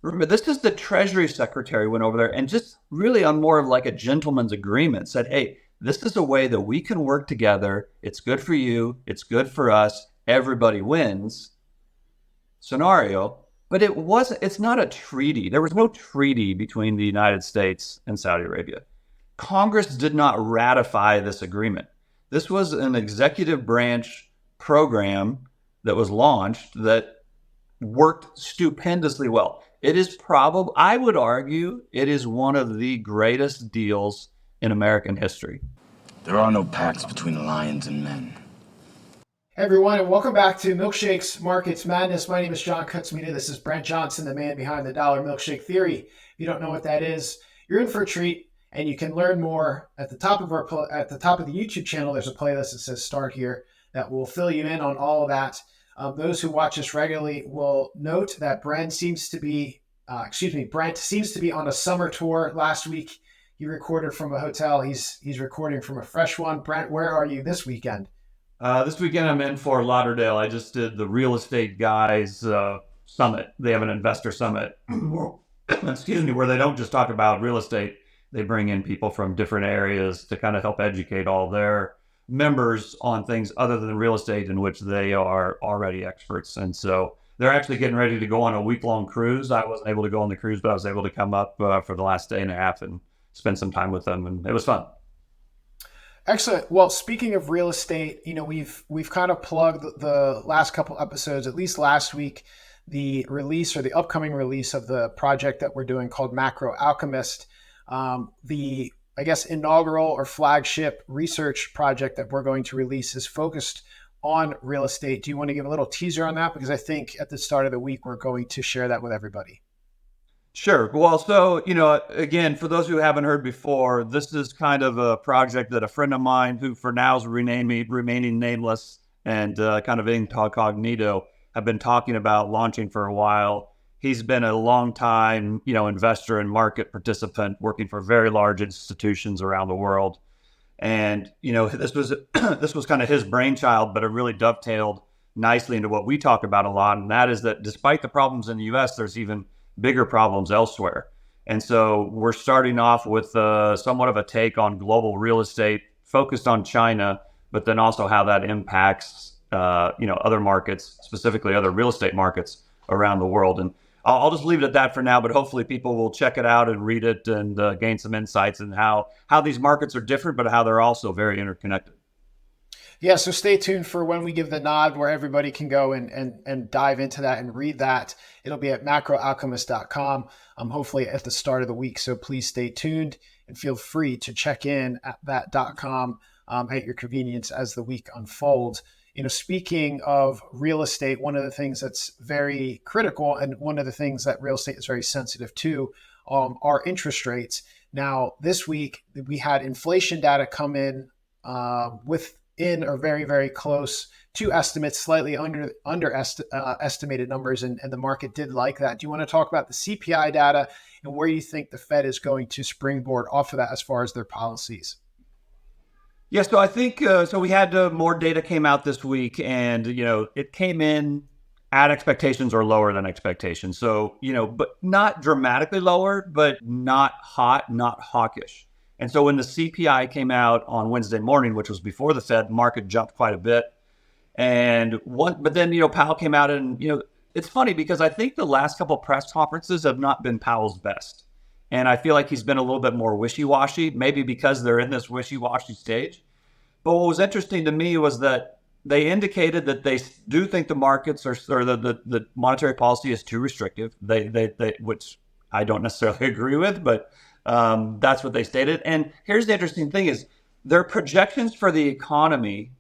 Remember, this is the Treasury Secretary went over there and just really on more of like a gentleman's agreement said, hey, this is a way that we can work together. It's good for you. It's good for us. Everybody wins scenario. But it's not a treaty. There was no treaty between the United States and Saudi Arabia. Congress did not ratify this agreement. This was an executive branch program that was launched that worked stupendously well. It is probably, I would argue, it is one of the greatest deals in American history. There are no pacts between lions and men. Hey everyone, and welcome back to Milkshakes Markets Madness. My name is John Kutsmeda. This is Brent Johnson, the man behind the dollar milkshake theory. If you don't know what that is, you're in for a treat, and you can learn more at the top of the YouTube channel. There's a playlist that says "Start Here" that will fill you in on all of that. Those who watch us regularly will note that Brent seems to be on a summer tour. Last week, he recorded from a hotel. He's recording from a fresh one. Brent, where are you this weekend? This weekend I'm in Fort Lauderdale. I just did the real estate guys summit. They have an investor summit, where they don't just talk about real estate. They bring in people from different areas to kind of help educate all their members on things other than real estate in which they are already experts. And so they're actually getting ready to go on a week-long cruise. I wasn't able to go on the cruise, but I was able to come up for the last day and a half and spend some time with them, and it was fun. Excellent. Well, speaking of real estate, we've kind of plugged the last couple episodes, at least last week, the release or the upcoming release of the project that we're doing called Macro Alchemist, the inaugural or flagship research project that we're going to release is focused on real estate. Do you want to give a little teaser on that? Because I think at the start of the week, we're going to share that with everybody. Sure. Well, so, again, for those who haven't heard before, this is kind of a project that a friend of mine who for now is remaining nameless and kind of incognito have been talking about launching for a while. He's been a long time, investor and market participant working for very large institutions around the world. And, this was kind of his brainchild, but it really dovetailed nicely into what we talk about a lot. And that is that despite the problems in the U.S., there's even bigger problems elsewhere. And so we're starting off with somewhat of a take on global real estate focused on China, but then also how that impacts, other markets, specifically other real estate markets around the world. And I'll just leave it at that for now, but hopefully people will check it out and read it and gain some insights in how these markets are different, but how they're also very interconnected. Yeah, so stay tuned for when we give the nod where everybody can go and dive into that and read that. It'll be at macroalchemist.com, hopefully at the start of the week. So please stay tuned and feel free to check in at that.com at your convenience as the week unfolds. Speaking of real estate, one of the things that's very critical and one of the things that real estate is very sensitive to are interest rates. Now, this week we had inflation data come in within or very, very close to estimates, slightly estimated numbers, and the market did like that. Do you want to talk about the CPI data and where you think the Fed is going to springboard off of that as far as their policies? Yeah, so I think, we had more data came out this week, and, it came in at expectations or lower than expectations. So, but not dramatically lower, but not hot, not hawkish. And so when the CPI came out on Wednesday morning, which was before the Fed, the market jumped quite a bit. But then, Powell came out and, it's funny because I think the last couple of press conferences have not been Powell's best. And I feel like he's been a little bit more wishy-washy, maybe because they're in this wishy-washy stage. But what was interesting to me was that they indicated that they do think the markets or the monetary policy is too restrictive. Which I don't necessarily agree with, but that's what they stated. And here's the interesting thing is their projections for the economy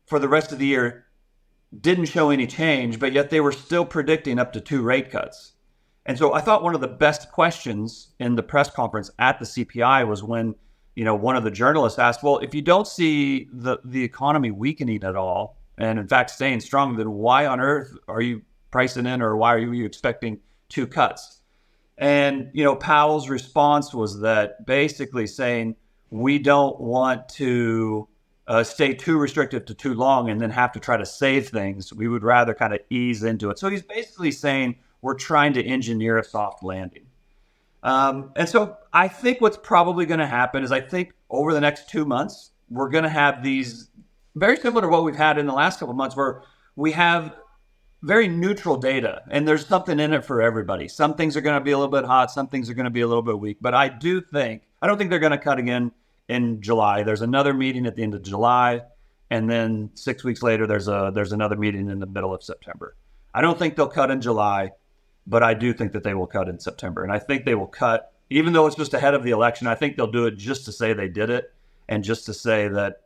for the rest of the year didn't show any change, but yet they were still predicting up to 2 rate cuts. And so I thought one of the best questions in the press conference at the CPI was when, one of the journalists asked, well, if you don't see the economy weakening at all, and in fact staying strong, then why on earth are you pricing in, or why are you expecting 2 cuts? And, Powell's response was that basically saying, we don't want to stay too restrictive to too long and then have to try to save things. We would rather kind of ease into it. So he's basically saying, we're trying to engineer a soft landing. And so I think what's probably going to happen is I think over the next 2 months, we're going to have these very similar to what we've had in the last couple of months, where we have very neutral data and there's something in it for everybody. Some things are going to be a little bit hot. Some things are going to be a little bit weak. But I don't think they're going to cut again in July. There's another meeting at the end of July. And then 6 weeks later, there's another meeting in the middle of September. I don't think they'll cut in July, but I do think that they will cut in September. And I think they will cut, even though it's just ahead of the election, I think they'll do it just to say they did it and just to say that,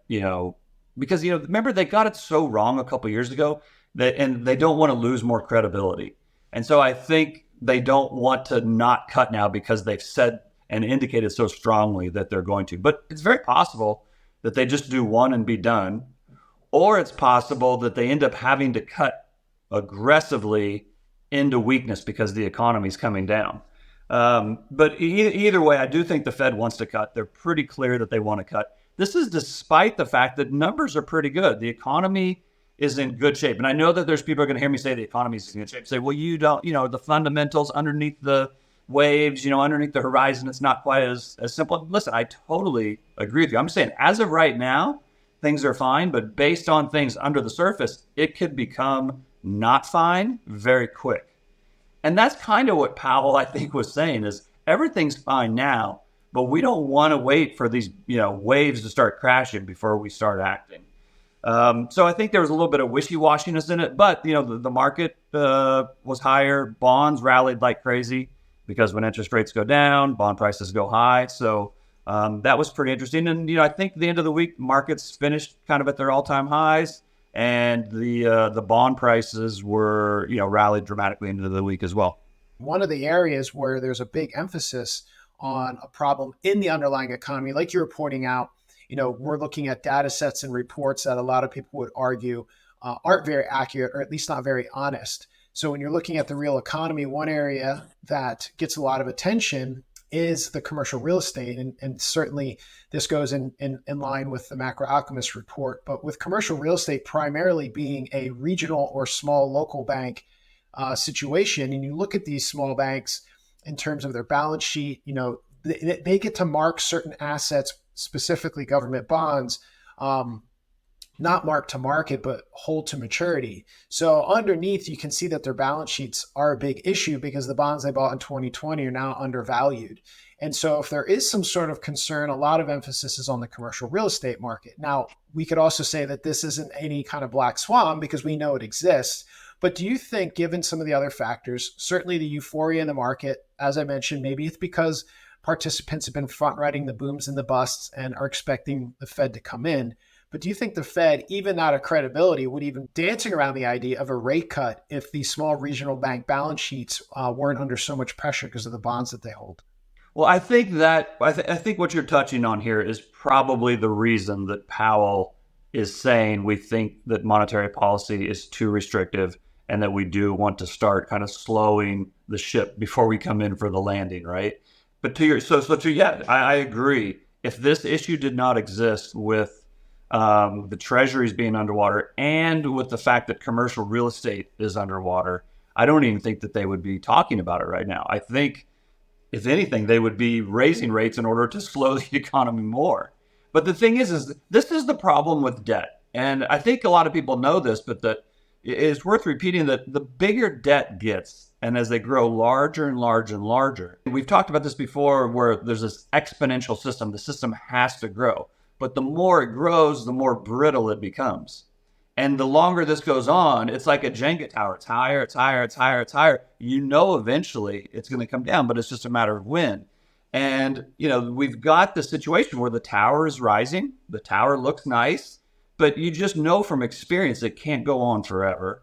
because, remember they got it so wrong a couple of years ago and they don't want to lose more credibility. And so I think they don't want to not cut now because they've said and indicated so strongly that they're going to. But it's very possible that they just do one and be done. Or it's possible that they end up having to cut aggressively into weakness because the economy's coming down. But either way, I do think the Fed wants to cut. They're pretty clear that they want to cut. This is despite the fact that numbers are pretty good. The economy is in good shape. And I know that there's people who are going to hear me say the economy is in good shape. Say, well, you don't, the fundamentals underneath the waves, underneath the horizon, it's not quite as simple. Listen, I totally agree with you. I'm saying as of right now, things are fine, but based on things under the surface, it could become not fine very quick. And that's kind of what Powell, I think, was saying is everything's fine now, but we don't want to wait for these, waves to start crashing before we start acting. So I think there was a little bit of wishy-washiness in it, but, the market was higher. Bonds rallied like crazy because when interest rates go down, bond prices go high. So that was pretty interesting. And, I think at the end of the week, markets finished kind of at their all-time highs. And the bond prices were, rallied dramatically into the week as well. One of the areas where there's a big emphasis on a problem in the underlying economy, like you were pointing out, we're looking at data sets and reports that a lot of people would argue aren't very accurate, or at least not very honest. So when you're looking at the real economy, one area that gets a lot of attention is the commercial real estate. And certainly this goes in line with the Macro Alchemist report. But with commercial real estate primarily being a regional or small local bank situation, and you look at these small banks in terms of their balance sheet, they get to mark certain assets, specifically government bonds, not mark to market, but hold to maturity. So underneath, you can see that their balance sheets are a big issue because the bonds they bought in 2020 are now undervalued. And so if there is some sort of concern, a lot of emphasis is on the commercial real estate market. Now, we could also say that this isn't any kind of black swan because we know it exists. But do you think, given some of the other factors, certainly the euphoria in the market, as I mentioned, maybe it's because participants have been front-running the booms and the busts and are expecting the Fed to come in. But do you think the Fed, even out of credibility, would even dancing around the idea of a rate cut if these small regional bank balance sheets weren't under so much pressure because of the bonds that they hold? Well, I think what you're touching on here is probably the reason that Powell is saying we think that monetary policy is too restrictive and that we do want to start kind of slowing the ship before we come in for the landing, right? But I agree. If this issue did not exist with the treasuries being underwater and with the fact that commercial real estate is underwater, I don't even think that they would be talking about it right now. I think, if anything, they would be raising rates in order to slow the economy more. But the thing is this is the problem with debt. And I think a lot of people know this, but that it's worth repeating that the bigger debt gets, and as they grow larger and larger and larger, we've talked about this before where there's this exponential system. The system has to grow. But the more it grows, the more brittle it becomes. And the longer this goes on, it's like a Jenga tower. It's higher, it's higher, it's higher, it's higher. Eventually it's going to come down, but it's just a matter of when. And, we've got the situation where the tower is rising. The tower looks nice, but you just know from experience it can't go on forever.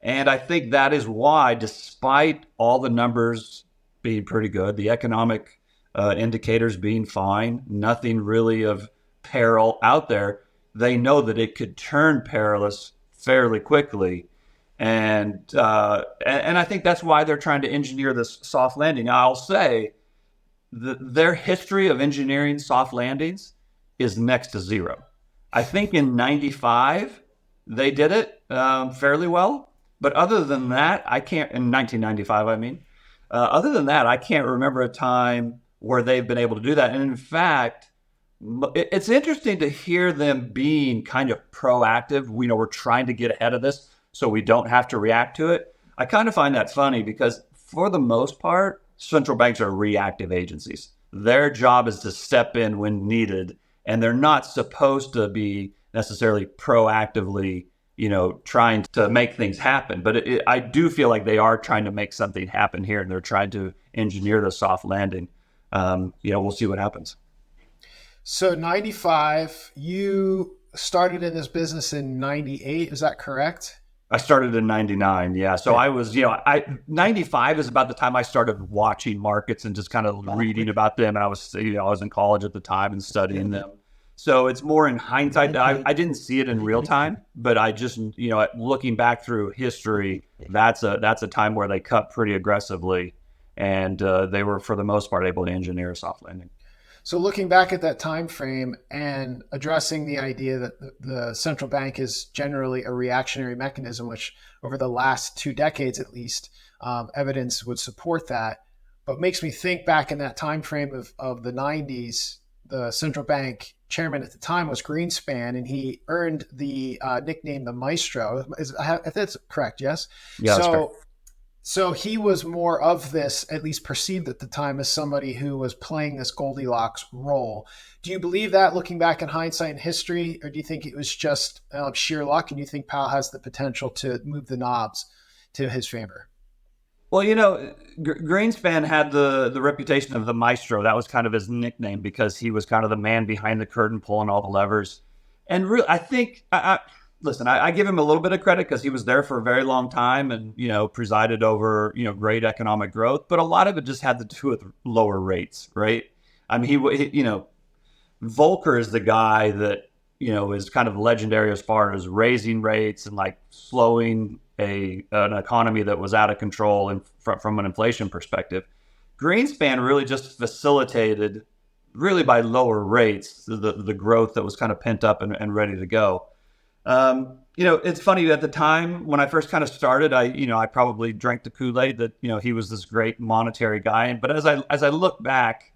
And I think that is why, despite all the numbers being pretty good, the economic indicators being fine, nothing really of peril out there, they know that it could turn perilous fairly quickly. And I think that's why they're trying to engineer this soft landing. Now, I'll say that their history of engineering soft landings is next to zero. I think in 95, they did it fairly well. But other than that, I can't, in 1995, I mean, other than that, I can't remember a time where they've been able to do that. And in fact, it's interesting to hear them being kind of proactive. We're trying to get ahead of this so we don't have to react to it. I kind of find that funny because for the most part, central banks are reactive agencies. Their job is to step in when needed, and they're not supposed to be necessarily proactively, trying to make things happen. But I do feel like they are trying to make something happen here, and they're trying to engineer the soft landing. We'll see what happens. So 95, you started in this business in 98. Is that correct? I started in 99. Yeah. So I was, 95 is about the time I started watching markets and just kind of reading about them. And I was in college at the time and studying them. So it's more in hindsight. I didn't see it in real time, but I just, looking back through history, that's a time where they cut pretty aggressively, and they were, for the most part, able to engineer a soft landing. So looking back at that time frame and addressing the idea that the central bank is generally a reactionary mechanism, which over the last 2 decades at least, evidence would support that. But makes me think back in that time frame of the 90s, the central bank chairman at the time was Greenspan, and he earned the nickname the Maestro. I think that's correct, yes? Yeah, that's correct. So he was more of this, at least perceived at the time, as somebody who was playing this Goldilocks role. Do you believe that, looking back in hindsight and history, or do you think it was just sheer luck, and you think Powell has the potential to move the knobs to his favor? Well, Greenspan had the reputation of the Maestro. That was kind of his nickname because he was kind of the man behind the curtain pulling all the levers. And really, I think, listen, I give him a little bit of credit because he was there for a very long time and, presided over, great economic growth. But a lot of it just had to do with lower rates, right? I mean, Volcker is the guy that, is kind of legendary as far as raising rates and like slowing an economy that was out of control and from an inflation perspective. Greenspan really just facilitated, really by lower rates, the growth that was kind of pent up and ready to go. It's funny, at the time when I first kind of started, I probably drank the Kool-Aid that, he was this great monetary guy. But as I look back,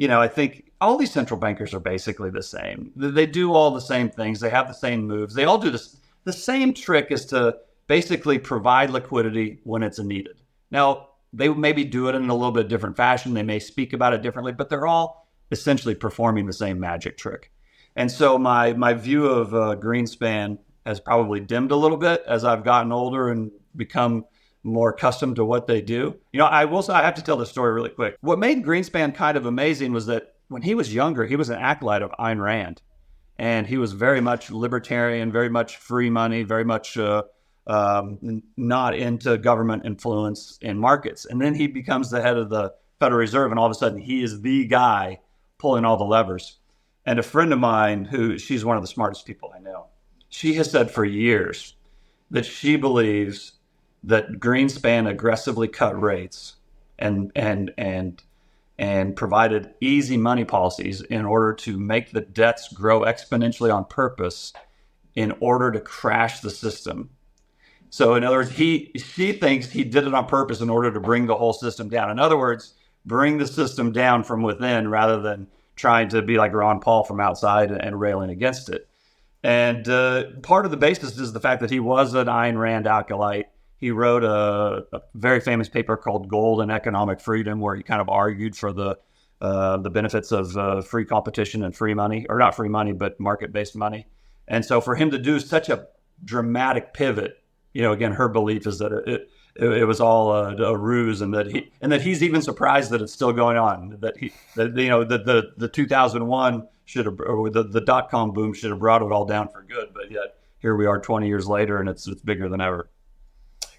I think all these central bankers are basically the same. They do all the same things. They have the same moves. They all do this. The same trick is to basically provide liquidity when it's needed. Now, they maybe do it in a little bit different fashion. They may speak about it differently, but they're all essentially performing the same magic trick. And so my view of Greenspan has probably dimmed a little bit as I've gotten older and become more accustomed to what they do. I have to tell this story really quick. What made Greenspan kind of amazing was that when he was younger, he was an acolyte of Ayn Rand. And he was very much libertarian, very much free money, very much not into government influence in markets. And then he becomes the head of the Federal Reserve, and all of a sudden he is the guy pulling all the levers. And a friend of mine, she's one of the smartest people I know, she has said for years that she believes that Greenspan aggressively cut rates and provided easy money policies in order to make the debts grow exponentially on purpose in order to crash the system. So in other words, she thinks he did it on purpose in order to bring the whole system down. In other words, bring the system down from within rather than trying to be like Ron Paul from outside and railing against it. And part of the basis is the fact that he was an Ayn Rand acolyte. He wrote a very famous paper called Gold and Economic Freedom, where he kind of argued for the benefits of free competition and free money, or not free money, but market-based money. And so for him to do such a dramatic pivot, again, her belief is that it was all a ruse, and that he's even surprised that it's still going on. That the 2001 should have, or the .com boom should have brought it all down for good, but yet here we are 20 years later, and it's bigger than ever.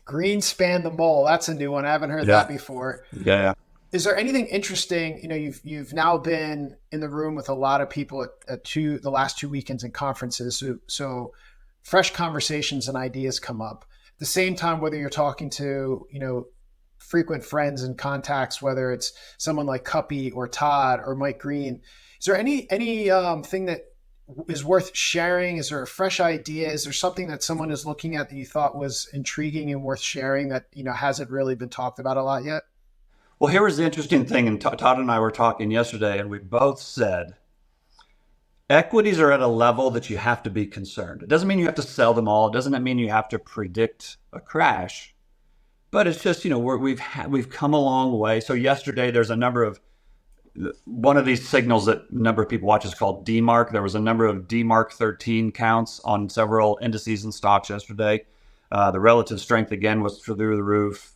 Greenspan the mole. That's a new one. I haven't heard that before. Yeah. Is there anything interesting? You've now been in the room with a lot of people at the last 2 weekends and conferences. So fresh conversations and ideas come up. At the same time, whether you're talking to, frequent friends and contacts, whether it's someone like Cuppy or Todd or Mike Green, is there any thing that is worth sharing? Is there a fresh idea? Is there something that someone is looking at that you thought was intriguing and worth sharing that, hasn't really been talked about a lot yet? Well, here was the interesting thing, and Todd and I were talking yesterday, and we both said equities are at a level that you have to be concerned. It doesn't mean you have to sell them all. It doesn't mean you have to predict a crash, but it's just, we've come a long way. So yesterday, there's a number of one of these signals that a number of people watch is called DMARC. There was a number of DMARC 13 counts on several indices and stocks yesterday. The relative strength again was through the roof.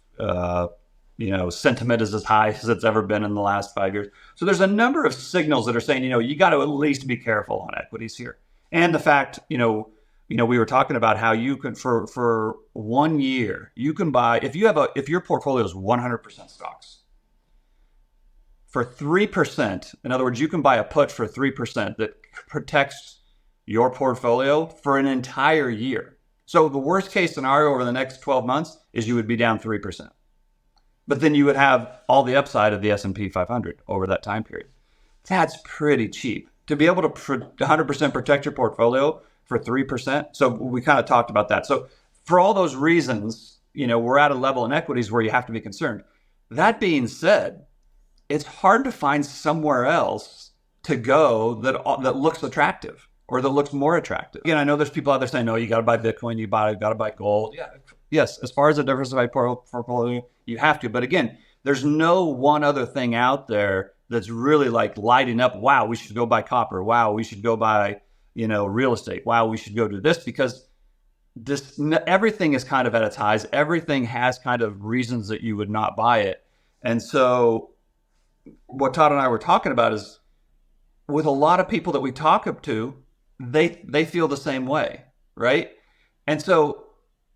Sentiment is as high as it's ever been in the last 5 years. So there's a number of signals that are saying, you got to at least be careful on equities here. And the fact, we were talking about how you can, for 1 year, you can buy, if your portfolio is 100% stocks, for 3%, in other words, you can buy a put for 3% that protects your portfolio for an entire year. So the worst case scenario over the next 12 months is you would be down 3%. But then you would have all the upside of the S&P 500 over that time period. That's pretty cheap. To be able to 100% protect your portfolio for 3%. So we kind of talked about that. So for all those reasons, we're at a level in equities where you have to be concerned. That being said, it's hard to find somewhere else to go that looks attractive or that looks more attractive. Again, I know there's people out there saying, no, you got to buy Bitcoin, you got to buy gold. Yeah, yes, as far as a diversified portfolio, you have to. But again, there's no one other thing out there that's really like lighting up, wow, we should go buy copper. Wow, we should go buy, real estate. Wow, we should go do this, because everything is kind of at its highs. Everything has kind of reasons that you would not buy it. And so what Todd and I were talking about is, with a lot of people that we talk to, they feel the same way, right? And so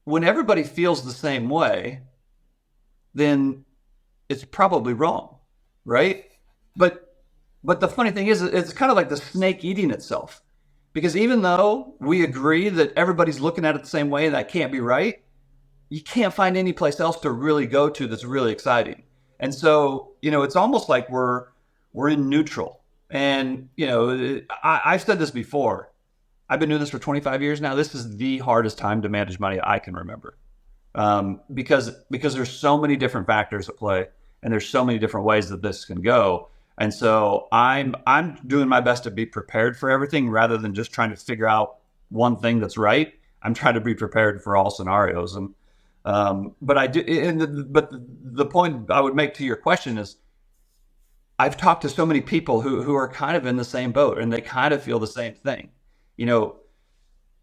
when everybody feels the same way, then it's probably wrong, right? But the funny thing is, it's kind of like the snake eating itself, because even though we agree that everybody's looking at it the same way and that can't be right, you can't find any place else to really go to that's really exciting. And so, it's almost like we're in neutral. And, I've said this before. I've been doing this for 25 years now. This is the hardest time to manage money I can remember, because there's so many different factors at play, and there's so many different ways that this can go. And so I'm doing my best to be prepared for everything, rather than just trying to figure out one thing that's right. I'm trying to be prepared for all scenarios. And but the point I would make to your question is, I've talked to so many people who are kind of in the same boat, and they kind of feel the same thing.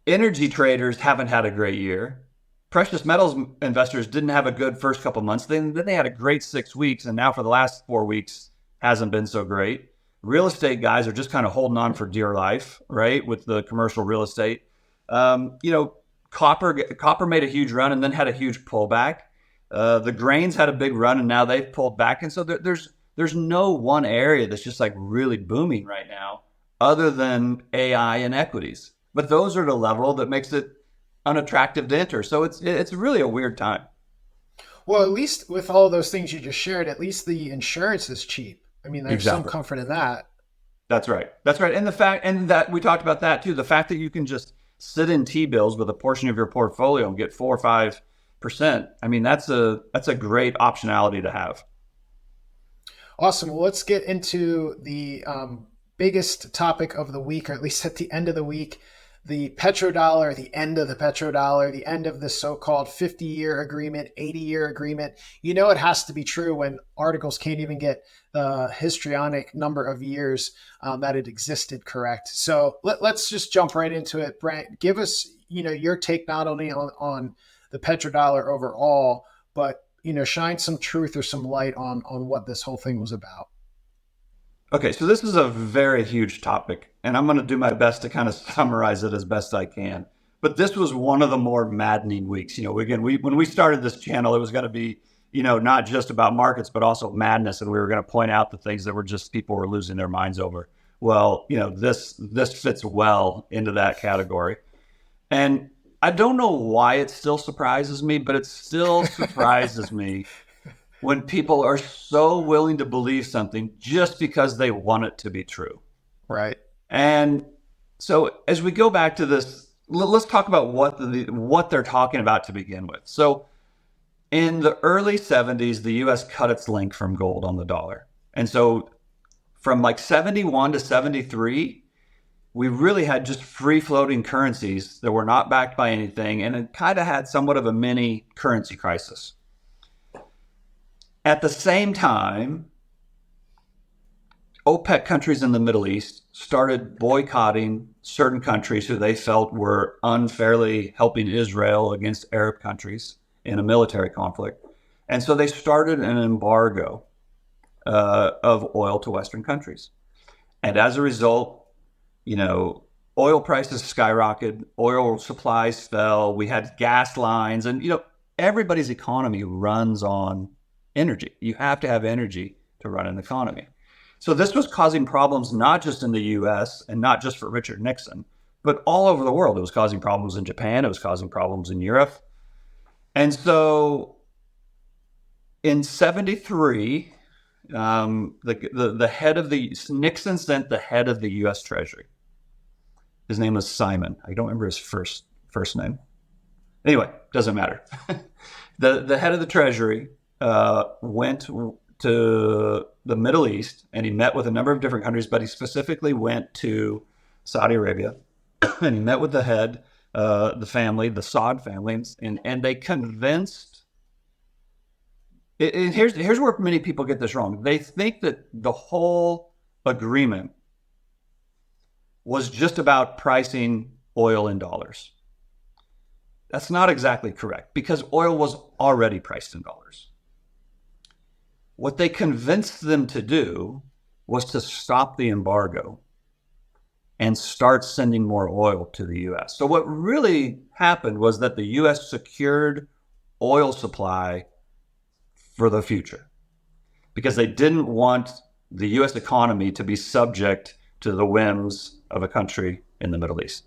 Energy traders haven't had a great year. Precious metals investors didn't have a good first couple months. Then they had a great 6 weeks, and now for the last 4 weeks hasn't been so great. Real estate guys are just kind of holding on for dear life, right? With the commercial real estate. Copper made a huge run and then had a huge pullback. The grains had a big run and now they've pulled back. And so there's no one area that's just like really booming right now, other than AI and equities. But those are the level that makes it unattractive to enter. So it's really a weird time. Well, at least with all those things you just shared, at least the insurance is cheap. I mean, there's some comfort in that. That's right. And that we talked about that too. The fact that you can just sit in T-bills with a portion of your portfolio and get 4 or 5%. I mean, that's a great optionality to have. Awesome. Well, let's get into the biggest topic of the week, or at least at the end of the week, the petrodollar, the end of the petrodollar, the end of the so-called 50-year agreement, 80-year agreement. It has to be true when articles can't even get the histrionic number of years that it existed correct. So let's just jump right into it. Brent, give us, your take not only on the petrodollar overall, but, shine some truth or some light on what this whole thing was about. Okay, so this is a very huge topic, and I'm going to do my best to kind of summarize it as best I can. But this was one of the more maddening weeks. When we started this channel, it was going to be, not just about markets, but also madness, and we were going to point out the things that were just people were losing their minds over. Well, this fits well into that category. And I don't know why it still surprises me, but it still surprises me when people are so willing to believe something just because they want it to be true. Right. And So as we go back to this, let's talk about what they're talking about to begin with. So in the early 70s, the U.S. cut its link from gold on the dollar. And so from like 71 to 73, we really had just free floating currencies that were not backed by anything. And it kind of had somewhat of a mini currency crisis. At the same time, OPEC countries in the Middle East started boycotting certain countries who they felt were unfairly helping Israel against Arab countries in a military conflict. And so they started an embargo of oil to Western countries. And as a result, oil prices skyrocketed, oil supplies fell, we had gas lines, and, everybody's economy runs on energy. You have to have energy to run an economy. So this was causing problems not just in the U.S. and not just for Richard Nixon, but all over the world. It was causing problems in Japan. It was causing problems in Europe. And so in 73, the head of Nixon sent the head of the U.S. Treasury. His name was Simon. I don't remember his first name. Anyway, doesn't matter. The head of the Treasury went to the Middle East, and he met with a number of different countries, but he specifically went to Saudi Arabia, and he met with the head, the family, the Saud family, and they convinced. And here's where many people get this wrong. They think that the whole agreement was just about pricing oil in dollars. That's not exactly correct, because oil was already priced in dollars. What they convinced them to do was to stop the embargo and start sending more oil to the U.S. So what really happened was that the U.S. secured oil supply for the future, because they didn't want the U.S. economy to be subject to the whims of a country in the Middle East.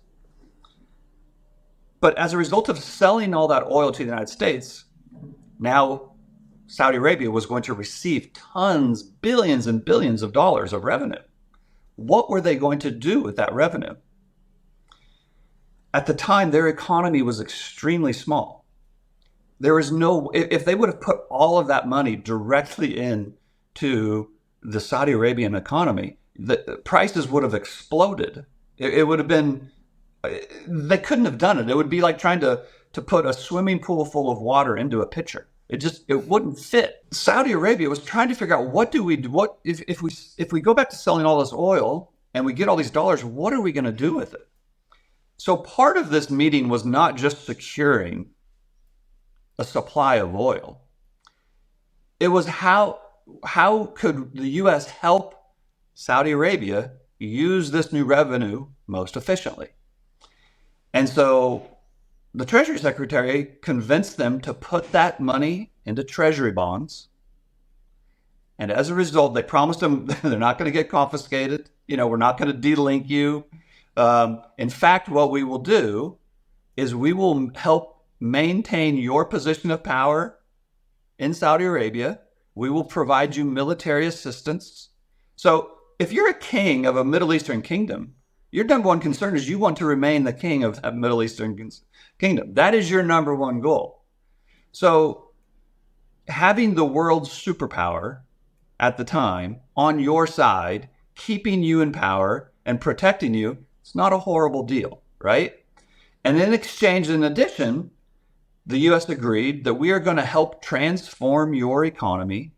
But as a result of selling all that oil to the United States, now Saudi Arabia was going to receive tons, billions and billions of dollars of revenue. What were they going to do with that revenue? At the time, their economy was extremely small. There was if they would have put all of that money directly into the Saudi Arabian economy, the prices would have exploded. It would have been, they couldn't have done it. It would be like trying to put a swimming pool full of water into a pitcher. It wouldn't fit. Saudi Arabia was trying to figure out if we go back to selling all this oil and we get all these dollars, what are we going to do with it? So part of this meeting was not just securing a supply of oil. It was how could the U.S. help Saudi Arabia use this new revenue most efficiently? And so the Treasury Secretary convinced them to put that money into Treasury bonds. And as a result, they promised them they're not going to get confiscated. We're not going to de-link you. In fact, what we will do is we will help maintain your position of power in Saudi Arabia. We will provide you military assistance. So if you're a king of a Middle Eastern kingdom, your number one concern is you want to remain the king of a Middle Eastern kingdom. That is your number one goal. So having the world's superpower at the time on your side, keeping you in power and protecting you, it's not a horrible deal, right? And in exchange, in addition, the U.S. agreed that we are going to help transform your economy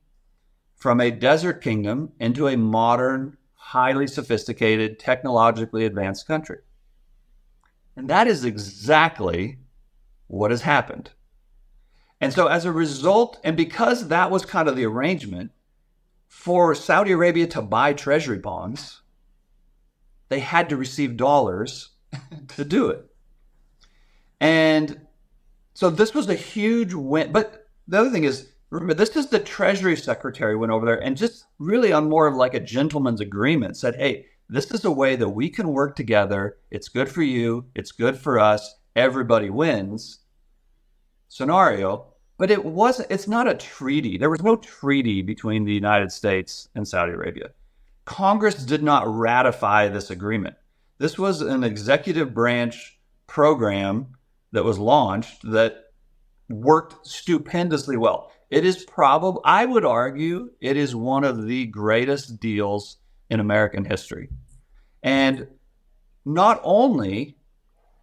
from a desert kingdom into a modern, highly sophisticated, technologically advanced country. And that is exactly what has happened. And so as a result, and because that was kind of the arrangement, for Saudi Arabia to buy treasury bonds, they had to receive dollars to do it. And so this was a huge win. But the other thing is, remember, this is the Treasury Secretary went over there and just really on more of like a gentleman's agreement said, hey, this is a way that we can work together. It's good for you. It's good for us. Everybody wins scenario. But it's not a treaty. There was no treaty between the United States and Saudi Arabia. Congress did not ratify this agreement. This was an executive branch program that was launched that worked stupendously well. It is probably, I would argue, it is one of the greatest deals in American history. And not only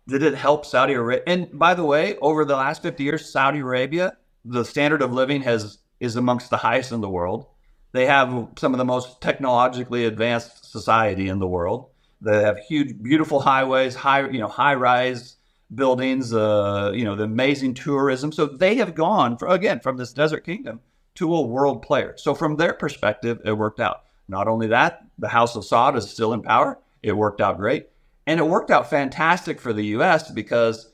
did it help Saudi Arabia, and by the way, over the last 50 years, Saudi Arabia, the standard of living is amongst the highest in the world. They have some of the most technologically advanced society in the world. They have huge, beautiful highways, high-rise buildings, the amazing tourism. So they have gone, from this desert kingdom to a world player. So from their perspective, it worked out. Not only that, the House of Saud is still in power. It worked out great. And it worked out fantastic for the U.S. because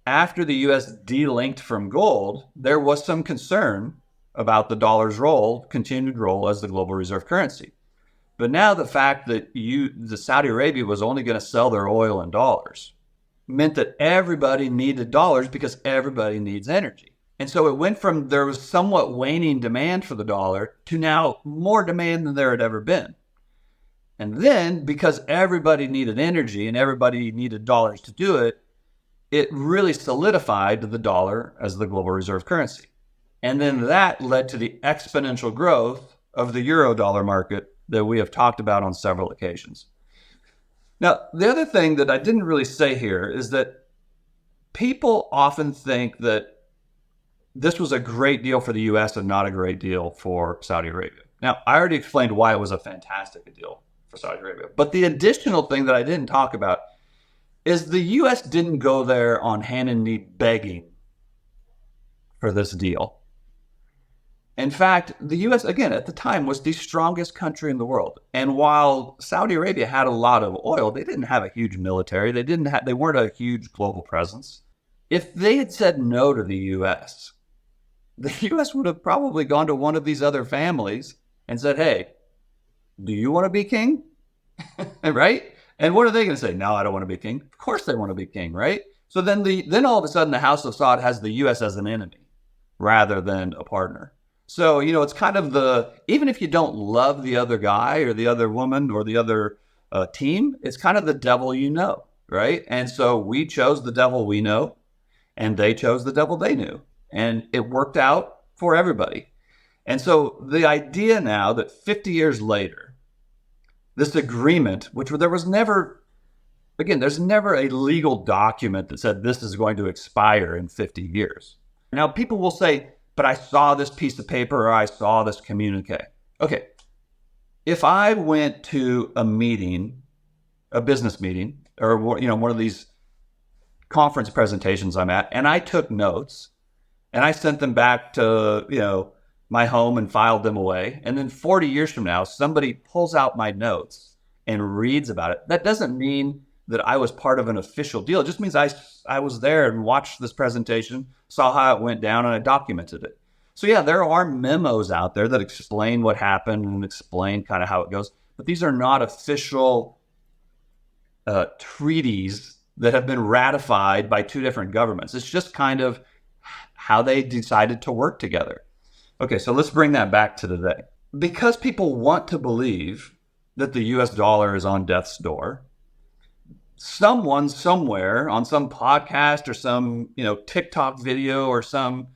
after the U.S. delinked from gold, there was some concern about the dollar's continued role as the global reserve currency. But now the fact that the Saudi Arabia was only going to sell their oil in dollars meant that everybody needed dollars because everybody needs energy. And so it went from there was somewhat waning demand for the dollar to now more demand than there had ever been. And then because everybody needed energy and everybody needed dollars to do it, it really solidified the dollar as the global reserve currency. And then that led to the exponential growth of the euro dollar market that we have talked about on several occasions. Now, the other thing that I didn't really say here is that people often think that this was a great deal for the U.S. and not a great deal for Saudi Arabia. Now, I already explained why it was a fantastic deal for Saudi Arabia. But the additional thing that I didn't talk about is the U.S. didn't go there on hand and knee begging for this deal. In fact, the U.S., again, at the time was the strongest country in the world. And while Saudi Arabia had a lot of oil, they didn't have a huge military. They weren't a huge global presence. If they had said no to the U.S., the U.S. would have probably gone to one of these other families and said, hey, do you want to be king? Right? And what are they going to say? No, I don't want to be king. Of course they want to be king, right? So then all of a sudden the House of Saud has the U.S. as an enemy rather than a partner. So, it's kind of even if you don't love the other guy or the other woman or the other team, it's kind of the devil you know, right? And so we chose the devil we know, and they chose the devil they knew. And it worked out for everybody. And so the idea now that 50 years later, this agreement, which there's never a legal document that said this is going to expire in 50 years. Now, people will say, but I saw this piece of paper or I saw this communique. Okay, if I went to a meeting, a business meeting, or one of these conference presentations I'm at, and I took notes and I sent them back to, my home and filed them away. And then 40 years from now, somebody pulls out my notes and reads about it. That doesn't mean that I was part of an official deal. It just means I was there and watched this presentation, saw how it went down, and I documented it. So yeah, there are memos out there that explain what happened and explain kind of how it goes. But these are not official treaties that have been ratified by two different governments. It's just kind of how they decided to work together. Okay, so let's bring that back to today. Because people want to believe that the US dollar is on death's door, someone somewhere on some podcast or some, TikTok video or some,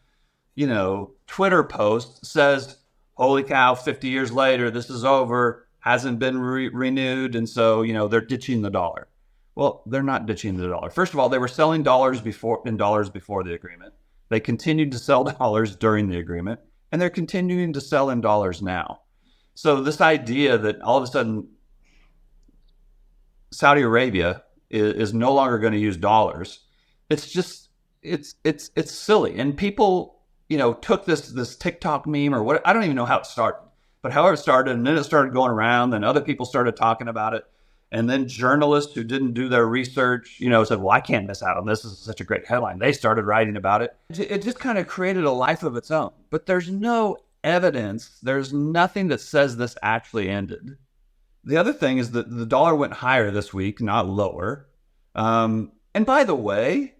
Twitter post says, holy cow, 50 years later, this is over, hasn't been renewed. And so, they're ditching the dollar. Well, they're not ditching the dollar. First of all, they were selling dollars before the agreement. They continued to sell dollars during the agreement. And they're continuing to sell in dollars now. So this idea that all of a sudden Saudi Arabia is no longer going to use dollars, it's silly. And people, took this TikTok meme or what, I don't even know how it started, but however it started, and then it started going around, and other people started talking about it. And then journalists who didn't do their research, said, well, I can't miss out on this. This is such a great headline. They started writing about it. It just kind of created a life of its own. But there's no evidence. There's nothing that says this actually ended. The other thing is that the dollar went higher this week, not lower. And by the way,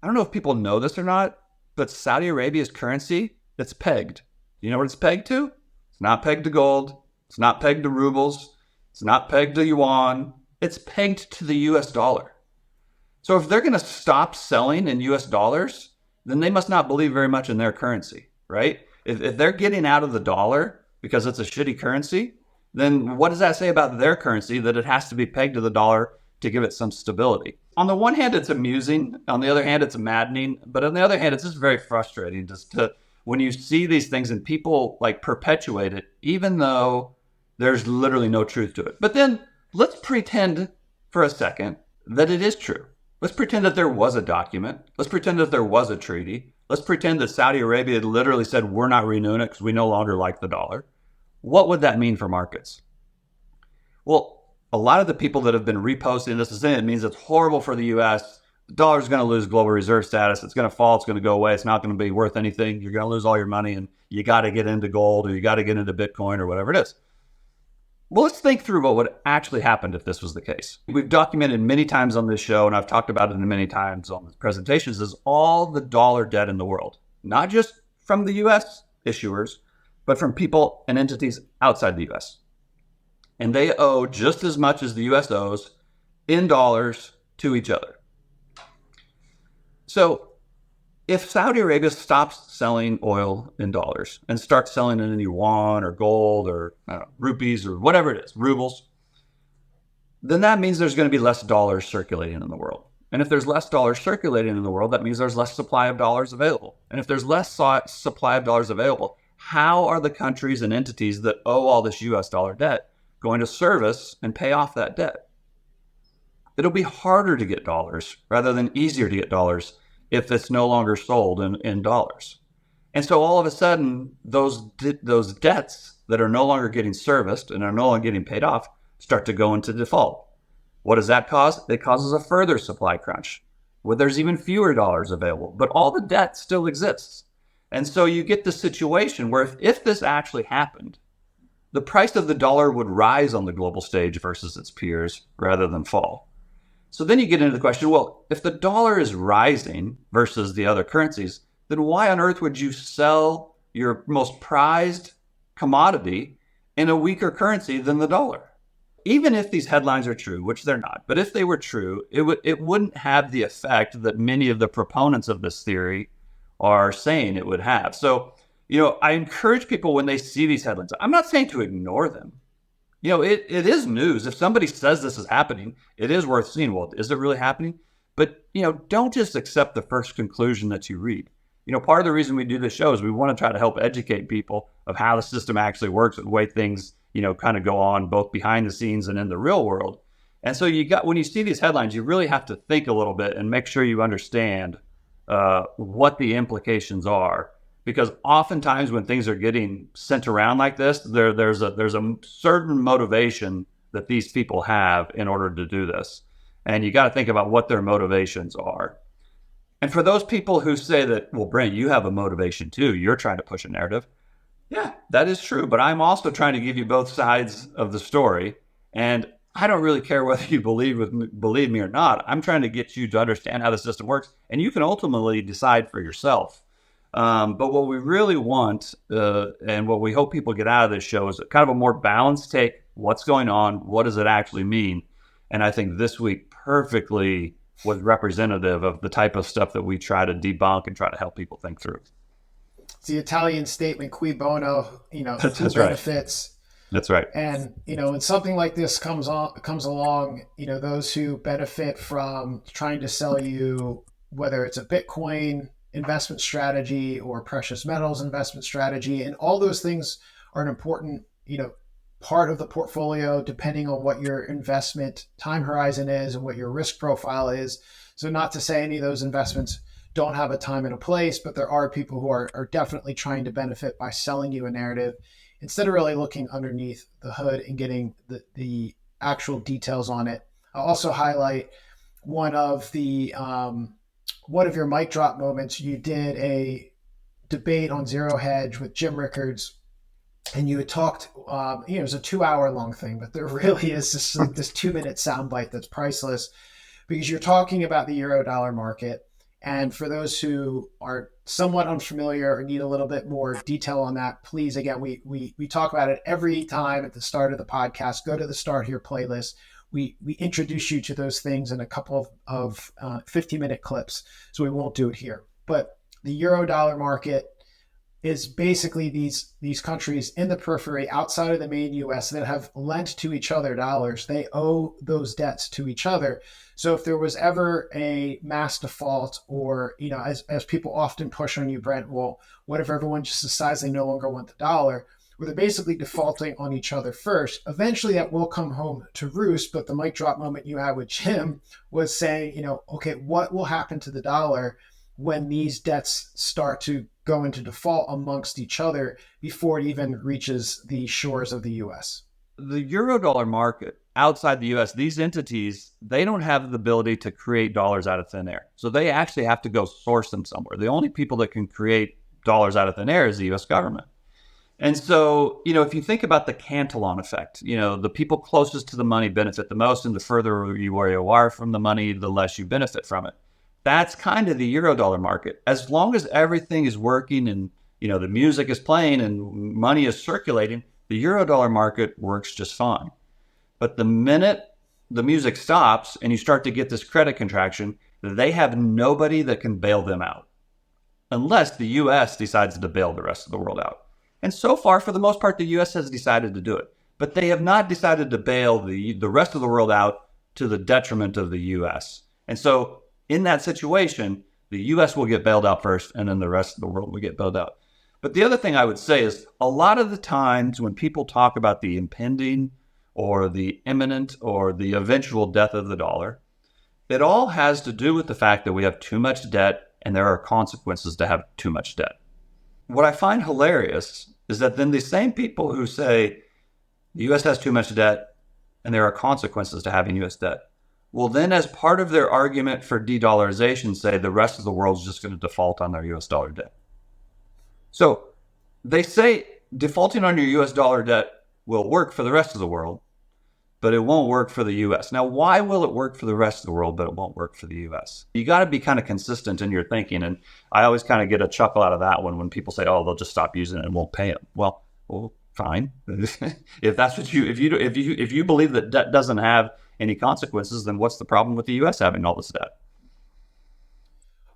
I don't know if people know this or not, but Saudi Arabia's currency, it's pegged. You know what it's pegged to? It's not pegged to gold. It's not pegged to rubles. It's not pegged to yuan. it's pegged to the US dollar. So if they're going to stop selling in US dollars, then they must not believe very much in their currency, right? If they're getting out of the dollar because it's a shitty currency, then what does that say about their currency that it has to be pegged to the dollar to give it some stability? On the one hand, it's amusing. On the other hand, it's maddening. But on the other hand, it's just very frustrating just to when you see these things and people like perpetuate it, even though there's literally no truth to it. But then let's pretend for a second that it is true. Let's pretend that there was a document. Let's pretend that there was a treaty. Let's pretend that Saudi Arabia literally said, we're not renewing it because we no longer like the dollar. What would that mean for markets? Well, a lot of the people that have been reposting this is saying it means it's horrible for the U.S. The dollar is going to lose global reserve status. It's going to fall. It's going to go away. It's not going to be worth anything. You're going to lose all your money and you got to get into gold or you got to get into Bitcoin or whatever it is. Well, let's think through what would actually happen if this was the case. We've documented many times on this show, and I've talked about it many times on the presentations, is all the dollar debt in the world, not just from the U.S. issuers, but from people and entities outside the U.S. And they owe just as much as the U.S. owes in dollars to each other. So if Saudi Arabia stops selling oil in dollars and starts selling it in yuan or gold or rupees or whatever it is, rubles, then that means there's going to be less dollars circulating in the world. And if there's less dollars circulating in the world, that means there's less supply of dollars available. And if there's less supply of dollars available, how are the countries and entities that owe all this US dollar debt going to service and pay off that debt? It'll be harder to get dollars rather than easier to get dollars if it's no longer sold in dollars. And so all of a sudden, those debts that are no longer getting serviced and are no longer getting paid off start to go into default. What does that cause? It causes a further supply crunch where there's even fewer dollars available, but all the debt still exists. And so you get the situation where if this actually happened, the price of the dollar would rise on the global stage versus its peers rather than fall. So then you get into the question, well, if the dollar is rising versus the other currencies, then why on earth would you sell your most prized commodity in a weaker currency than the dollar? Even if these headlines are true, which they're not, but if they were true, it wouldn't have the effect that many of the proponents of this theory are saying it would have. So, I encourage people when they see these headlines, I'm not saying to ignore them. It is news. If somebody says this is happening, it is worth seeing. Well, is it really happening? But, don't just accept the first conclusion that you read. Part of the reason we do this show is we want to try to help educate people of how the system actually works and the way things, kind of go on both behind the scenes and in the real world. And so when you see these headlines, you really have to think a little bit and make sure you understand what the implications are. Because oftentimes when things are getting sent around like this, there's a certain motivation that these people have in order to do this. And you got to think about what their motivations are. And for those people who say that, well, Brent, you have a motivation too. You're trying to push a narrative. Yeah, that is true. But I'm also trying to give you both sides of the story. And I don't really care whether you believe me or not. I'm trying to get you to understand how the system works. And you can ultimately decide for yourself. But what we really want, and what we hope people get out of this show is kind of a more balanced take. What's going on? What does it actually mean? And I think this week perfectly was representative of the type of stuff that we try to debunk and try to help people think through. It's the Italian statement, cui bono, who That's benefits. Right. That's right. And, when something like this comes along, those who benefit from trying to sell you, whether it's a Bitcoin investment strategy or precious metals investment strategy, and all those things are an important, part of the portfolio, depending on what your investment time horizon is and what your risk profile is. So not to say any of those investments don't have a time and a place, but there are people who are definitely trying to benefit by selling you a narrative instead of really looking underneath the hood and getting the actual details on it. I'll also highlight one of your mic drop moments. You did a debate on Zero Hedge with Jim Rickards, and you had talked, it was a 2-hour long thing, but there really is this 2-minute soundbite that's priceless, because you're talking about the euro dollar market. And for those who are somewhat unfamiliar or need a little bit more detail on that, please, again, we talk about it every time at the start of the podcast. Go to the Start Here playlist. we introduce you to those things in a couple of 50-minute clips, so we won't do it here. But the euro dollar market is basically these countries in the periphery outside of the main US that have lent to each other dollars. They owe those debts to each other. So if there was ever a mass default, or, as people often push on you, Brent, well, what if everyone just decides they no longer want the dollar? Where they're basically defaulting on each other first. Eventually that will come home to roost, but the mic drop moment you had with Jim was saying, okay, what will happen to the dollar when these debts start to go into default amongst each other before it even reaches the shores of the US? The euro dollar market outside the US, these entities, they don't have the ability to create dollars out of thin air. So they actually have to go source them somewhere. The only people that can create dollars out of thin air is the US government. And so, if you think about the Cantillon effect, the people closest to the money benefit the most, and the further you are from the money, the less you benefit from it. That's kind of the euro dollar market. As long as everything is working and, the music is playing and money is circulating, the euro dollar market works just fine. But the minute the music stops and you start to get this credit contraction, they have nobody that can bail them out, unless the US decides to bail the rest of the world out. And so far, for the most part, the US has decided to do it. But they have not decided to bail the rest of the world out to the detriment of the US. And so in that situation, the US will get bailed out first, and then the rest of the world will get bailed out. But the other thing I would say is, a lot of the times when people talk about the impending or the imminent or the eventual death of the dollar, it all has to do with the fact that we have too much debt and there are consequences to have too much debt. What I find hilarious is that then the same people who say the U.S. has too much debt and there are consequences to having U.S. debt will then, as part of their argument for de-dollarization, say the rest of the world is just going to default on their U.S. dollar debt. So they say defaulting on your U.S. dollar debt will work for the rest of the world, but it won't work for the U.S. Now, why will it work for the rest of the world, but it won't work for the U.S.? You got to be kind of consistent in your thinking. And I always kind of get a chuckle out of that one when people say, oh, they'll just stop using it and won't pay them. Well, fine. If that's what if you believe that debt doesn't have any consequences, then what's the problem with the U.S. having all this debt?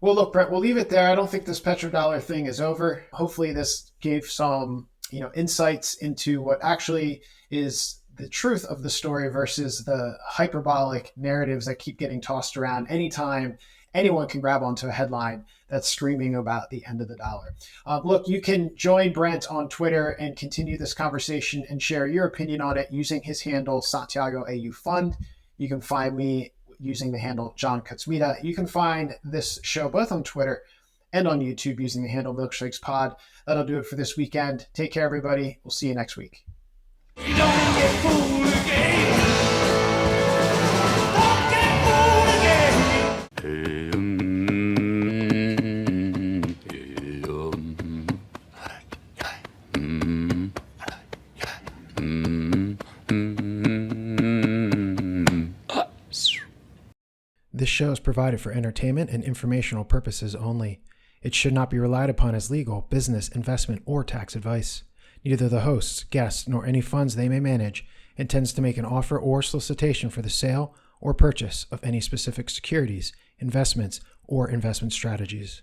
Well, look, Brent, we'll leave it there. I don't think this petrodollar thing is over. Hopefully this gave some, insights into what actually is the truth of the story versus the hyperbolic narratives that keep getting tossed around anytime anyone can grab onto a headline that's screaming about the end of the dollar. Look, you can join Brent on Twitter and continue this conversation and share your opinion on it using his handle, Santiago AU Fund. You can find me using the handle John Kutsmeda. You can find this show both on Twitter and on YouTube using the handle Milkshakes Pod. That'll do it for this weekend. Take care, everybody. We'll see you next week. You don't get fooled again. Don't get fooled again. This show is provided for entertainment and informational purposes only. It should not be relied upon as legal, business, investment, or tax advice. Neither the hosts, guests, nor any funds they may manage intends to make an offer or solicitation for the sale or purchase of any specific securities, investments, or investment strategies.